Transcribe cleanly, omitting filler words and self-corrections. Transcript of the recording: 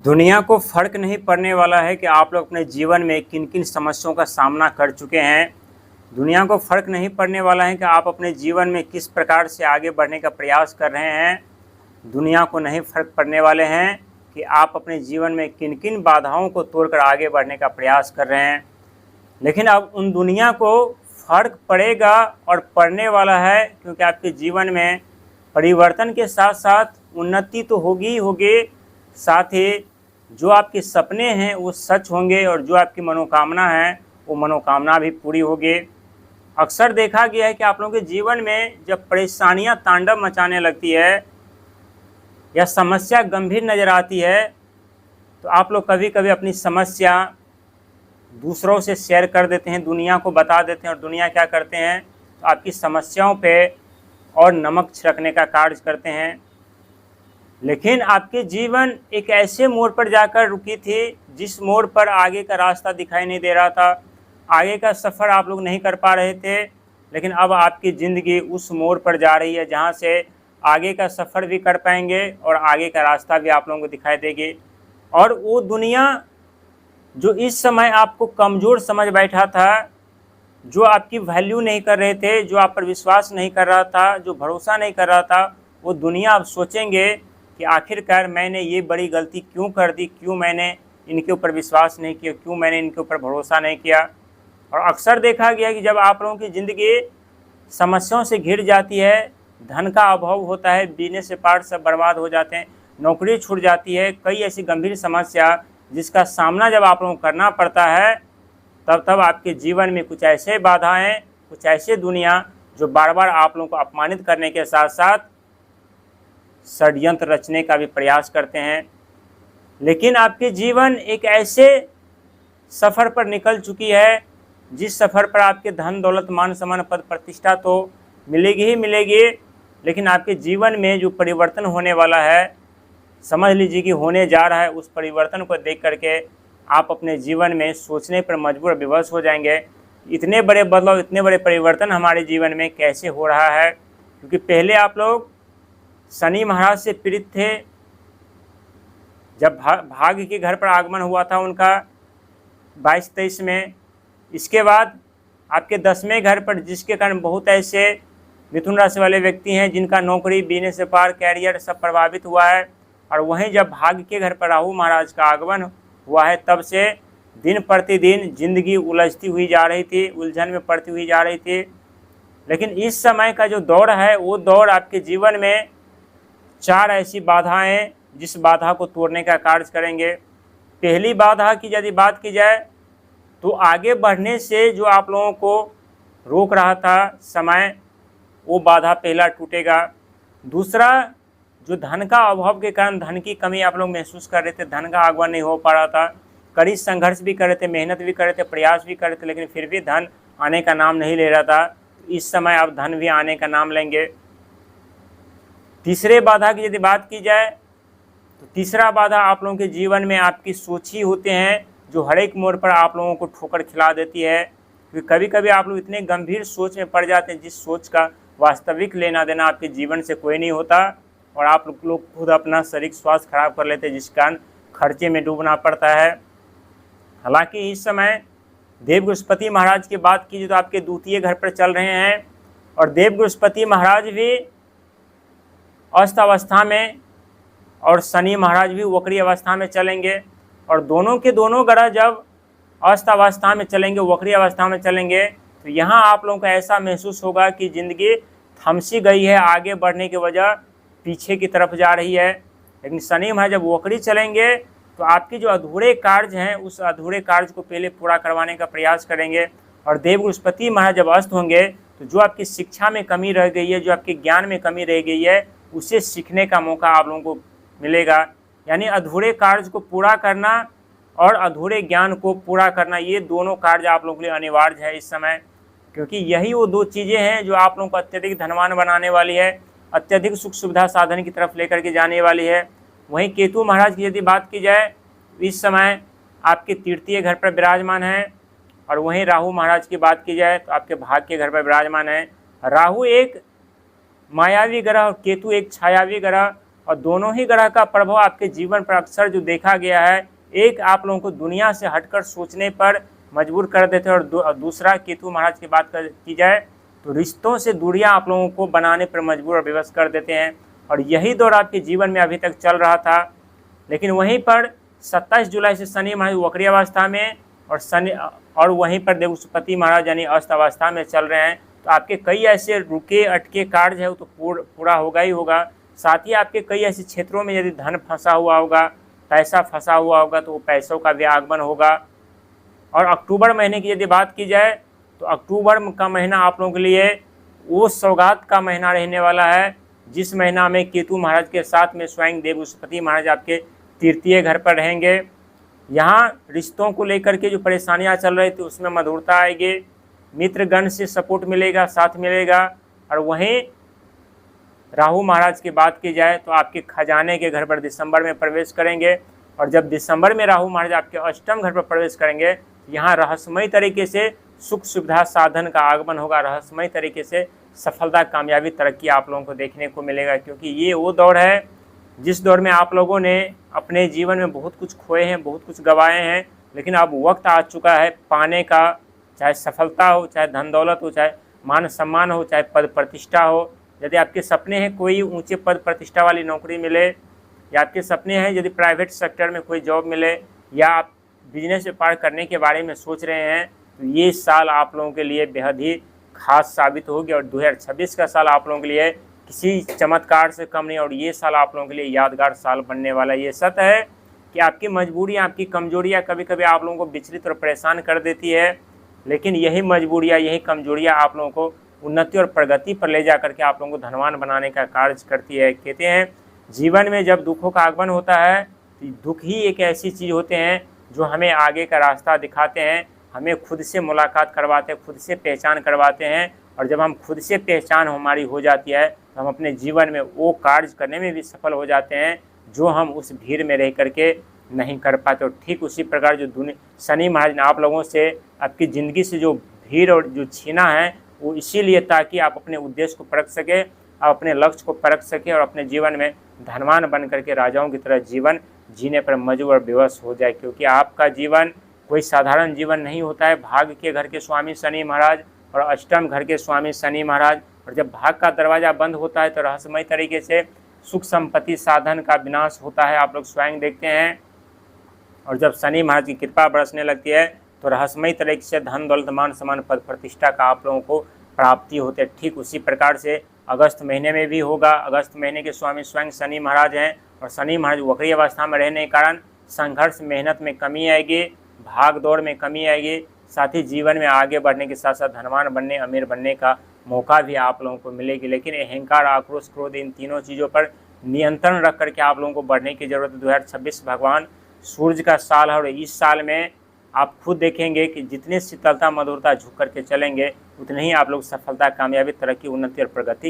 दुनिया को फ़र्क नहीं पड़ने वाला है कि आप लोग अपने जीवन में किन किन समस्याओं का सामना कर चुके हैं। दुनिया को फ़र्क नहीं पड़ने वाला है कि आप अपने जीवन में किस प्रकार से आगे बढ़ने का प्रयास कर रहे हैं। दुनिया को नहीं फ़र्क पड़ने वाले हैं कि आप अपने जीवन में किन किन बाधाओं को तोड़कर आगे बढ़ने का प्रयास कर रहे हैं। लेकिन अब उन दुनिया को फ़र्क पड़ेगा और पड़ने वाला है, क्योंकि आपके जीवन में परिवर्तन के साथ साथ उन्नति तो होगी ही होगी, साथ ही जो आपके सपने हैं वो सच होंगे और जो आपकी मनोकामना है वो मनोकामना भी पूरी होगी। अक्सर देखा गया है कि आप लोगों के जीवन में जब परेशानियां तांडव मचाने लगती है या समस्या गंभीर नज़र आती है तो आप लोग कभी कभी अपनी समस्या दूसरों से शेयर कर देते हैं, दुनिया को बता देते हैं, और दुनिया क्या करते हैं तो आपकी समस्याओं पे और नमक छिड़कने का कार्य करते हैं। लेकिन आपके जीवन एक ऐसे मोड़ पर जाकर रुकी थी जिस मोड़ पर आगे का रास्ता दिखाई नहीं दे रहा था, आगे का सफ़र आप लोग नहीं कर पा रहे थे। लेकिन अब आपकी ज़िंदगी उस मोड़ पर जा रही है जहाँ से आगे का सफ़र भी कर पाएंगे और आगे का रास्ता भी आप लोगों को दिखाई देगी। और वो दुनिया जो इस समय आपको कमज़ोर समझ बैठा था, जो आपकी वैल्यू नहीं कर रहे थे, जो आप पर विश्वास नहीं कर रहा था, जो भरोसा नहीं कर रहा था, वो दुनिया अब सोचेंगे कि आखिरकार मैंने ये बड़ी गलती क्यों कर दी, क्यों मैंने इनके ऊपर विश्वास नहीं किया, क्यों मैंने इनके ऊपर भरोसा नहीं किया। और अक्सर देखा गया कि जब आप लोगों की ज़िंदगी समस्याओं से घिर जाती है, धन का अभाव होता है, बिजनेस से पार्ट सब बर्बाद हो जाते हैं, नौकरी छूट जाती है, कई ऐसी गंभीर समस्या जिसका सामना जब आप लोगों को करना पड़ता है, तब आपके जीवन में कुछ ऐसे बाधाएं, कुछ ऐसे दुनिया जो बार बार आप लोगों को अपमानित करने के साथ साथ षड्यंत्र रचने का भी प्रयास करते हैं। लेकिन आपके जीवन एक ऐसे सफ़र पर निकल चुकी है जिस सफ़र पर आपके धन दौलत मान सम्मान पद प्रतिष्ठा तो मिलेगी ही मिलेगी, लेकिन आपके जीवन में जो परिवर्तन होने वाला है, समझ लीजिए कि होने जा रहा है, उस परिवर्तन को देख करके आप अपने जीवन में सोचने पर मजबूर विवश हो जाएंगे। इतने बड़े बदलाव, इतने बड़े परिवर्तन हमारे जीवन में कैसे हो रहा है। क्योंकि पहले आप लोग शनि महाराज से पीड़ित थे, जब भाग्य के घर पर आगमन हुआ था उनका 22-23 में। इसके बाद आपके 10वें घर पर, जिसके कारण बहुत ऐसे मिथुन राशि वाले व्यक्ति हैं जिनका नौकरी, बिजनेस, व्यापार, कैरियर सब प्रभावित हुआ है। और वहीं जब भाग्य के घर पर राहु महाराज का आगमन हुआ है, तब से दिन प्रतिदिन जिंदगी उलझती हुई जा रही थी, उलझन में पड़ती हुई जा रही थी। लेकिन इस समय का जो दौर है वो दौर आपके जीवन में 4 ऐसी बाधाएं जिस बाधा को तोड़ने का कार्य करेंगे। पहली बाधा की यदि बात की जाए तो आगे बढ़ने से जो आप लोगों को रोक रहा था समय, वो बाधा पहला टूटेगा। दूसरा, जो धन का अभाव के कारण धन की कमी आप लोग महसूस कर रहे थे, धन का आगमन नहीं हो पा रहा था, कड़ी संघर्ष भी कर रहे थे, मेहनत भी कर रहे थे, प्रयास भी कर रहे थे, लेकिन फिर भी धन आने का नाम नहीं ले रहा था। इस समय आप धन भी आने का नाम लेंगे। तीसरे बाधा की यदि बात की जाए तो तीसरा बाधा आप लोगों के जीवन में आपकी सोच ही होते हैं, जो हर एक मोड़ पर आप लोगों को ठोकर खिला देती है। क्योंकि कभी कभी आप लोग इतने गंभीर सोच में पड़ जाते हैं जिस सोच का वास्तविक लेना देना आपके जीवन से कोई नहीं होता, और आप लोग खुद अपना शारीरिक स्वास्थ्य खराब कर लेते हैं, जिस कारण खर्चे में डूबना पड़ता है। हालांकि इस समय देव बृहस्पति महाराज की बात कीजिए तो आपके द्वितीय घर पर चल रहे हैं, और देव बृहस्पति महाराज भी अस्त अवस्था में और शनि महाराज भी वक्री अवस्था में चलेंगे। और दोनों के दोनों ग्रह जब अस्त अवस्था में चलेंगे, वक्री अवस्था में चलेंगे, तो यहाँ आप लोगों को ऐसा महसूस होगा कि ज़िंदगी थम सी गई है, आगे बढ़ने की वजह पीछे की तरफ जा रही है। लेकिन शनि महाराज जब वक्री चलेंगे तो आपके जो अधूरे कार्य हैं उस अधूरे कार्य को पहले पूरा करवाने का प्रयास करेंगे। और देव बृहस्पति महाराज जब अस्त होंगे तो जो आपकी शिक्षा में कमी रह गई है, जो आपके ज्ञान में कमी रह गई है, उसे सीखने का मौका आप लोगों को मिलेगा। यानी अधूरे कार्य को पूरा करना और अधूरे ज्ञान को पूरा करना, ये दोनों कार्य आप लोगों के लिए अनिवार्य है इस समय। क्योंकि यही वो 2 चीज़ें हैं जो आप लोगों को अत्यधिक धनवान बनाने वाली है, अत्यधिक सुख सुविधा साधन की तरफ लेकर के जाने वाली है। वहीं केतु महाराज की यदि बात की जाए, इस समय आपके तृतीय घर पर विराजमान है, और वहीं राहु महाराज की बात की जाए तो आपके भाग्य के घर पर विराजमान है। राहु एक मायावी ग्रह और केतु एक छायावी ग्रह, और दोनों ही ग्रह का प्रभाव आपके जीवन पर अक्सर जो देखा गया है, एक आप लोगों को दुनिया से हटकर सोचने पर मजबूर कर देते हैं और दूसरा केतु महाराज की बात की जाए तो रिश्तों से दूरियां आप लोगों को बनाने पर मजबूर और विवश कर देते हैं। और यही दौर आपके जीवन में अभी तक चल रहा था, लेकिन वहीं पर 27 जुलाई से शनि महाराज वक्री अवस्था में और वहीं पर देवपति महाराज यानी अस्त अवस्था में चल रहे हैं। तो आपके कई ऐसे रुके अटके कार्य है वो तो पूरा होगा ही होगा। साथ ही आपके कई ऐसे क्षेत्रों में यदि धन फंसा हुआ होगा, पैसा फंसा हुआ होगा, तो वो पैसों का भी आगमन होगा। और अक्टूबर महीने की यदि बात की जाए तो अक्टूबर का महीना आप लोगों के लिए वो सौगात का महीना रहने वाला है, जिस महीना में केतु महाराज के साथ में स्वयं देवपति महाराज आपके तृतीय घर पर रहेंगे। यहाँ रिश्तों को लेकर के जो परेशानियाँ चल रही थी उसमें मधुरता आएगी, मित्रगण से सपोर्ट मिलेगा, साथ मिलेगा। और वहीं राहु महाराज की बात की जाए तो आपके खजाने के घर पर दिसंबर में प्रवेश करेंगे। और जब दिसंबर में राहु महाराज आपके अष्टम घर पर प्रवेश करेंगे, यहाँ रहस्यमय तरीके से सुख सुविधा साधन का आगमन होगा, रहस्यमय तरीके से सफलता कामयाबी तरक्की आप लोगों को देखने को मिलेगा। क्योंकि ये वो दौर है जिस दौर में आप लोगों ने अपने जीवन में बहुत कुछ खोए हैं, बहुत कुछ गंवाए हैं, लेकिन अब वक्त आ चुका है पाने का। चाहे सफलता हो, चाहे धन दौलत हो, चाहे मान सम्मान हो, चाहे पद प्रतिष्ठा हो। यदि आपके सपने हैं कोई ऊंचे पद प्रतिष्ठा वाली नौकरी मिले, या आपके सपने हैं यदि प्राइवेट सेक्टर में कोई जॉब मिले, या आप बिजनेस व्यापार करने के बारे में सोच रहे हैं, तो ये साल आप लोगों के लिए बेहद ही खास साबित होगी। और 2026 का साल आप लोगों के लिए किसी चमत्कार से कम नहीं, और ये साल आप लोगों के लिए यादगार साल बनने वाला है। ये सत्य है कि आपकी मजबूरियाँ, आपकी कमजोरियाँ कभी कभी आप लोगों को विचलित और परेशान कर देती है, लेकिन यही मजबूरियाँ, यही कमजोरियाँ आप लोगों को उन्नति और प्रगति पर ले जा करके आप लोगों को धनवान बनाने का कार्य करती है। कहते हैं जीवन में जब दुखों का आगमन होता है तो दुख ही एक ऐसी चीज़ होते हैं जो हमें आगे का रास्ता दिखाते हैं, हमें खुद से मुलाकात करवाते हैं, खुद से पहचान करवाते हैं। और जब हम खुद से पहचान हमारी हो जाती है तो हम अपने जीवन में वो कार्य करने में भी सफल हो जाते हैं जो हम उस भीड़ में रह करके नहीं कर पाते। और ठीक उसी प्रकार जो शनि महाराज ने आप लोगों से, आपकी ज़िंदगी से जो भीड़ और जो छीना है, वो इसीलिए ताकि आप अपने उद्देश्य को परख सके, आप अपने लक्ष्य को परख सके और अपने जीवन में धनवान बन करके राजाओं की तरह जीवन जीने पर मजबूर और विवश हो जाए। क्योंकि आपका जीवन कोई साधारण जीवन नहीं होता है। भाग्य के घर के स्वामी शनि महाराज और अष्टम घर के स्वामी शनि महाराज, और जब भाग्य का दरवाज़ा बंद होता है तो रहस्यमय तरीके से सुख संपत्ति साधन का विनाश होता है, आप लोग स्वयं देखते हैं। और जब शनि महाराज की कृपा बरसने लगती है तो रहस्यमय तरीके से धन दौलत मान सम्मान पद प्रतिष्ठा का आप लोगों को प्राप्ति होते है। ठीक उसी प्रकार से अगस्त महीने में भी होगा। अगस्त महीने के स्वामी स्वयं शनि महाराज हैं, और शनि महाराज वक्री अवस्था में रहने के कारण संघर्ष मेहनत में कमी आएगी, भाग दौड़ में कमी आएगी। साथ ही जीवन में आगे बढ़ने के साथ साथ धनवान बनने, अमीर बनने का मौका भी आप लोगों को मिलेगी। लेकिन अहंकार, आक्रोश, क्रोध, इन तीनों चीज़ों पर नियंत्रण रख करके आप लोगों को बढ़ने की जरूरत है। 2026 भगवान सूर्य का साल है, और इस साल में आप खुद देखेंगे कि जितनी शीतलता मधुरता झुक करके चलेंगे उतने ही आप लोग सफलता, कामयाबी, तरक्की, उन्नति और प्रगति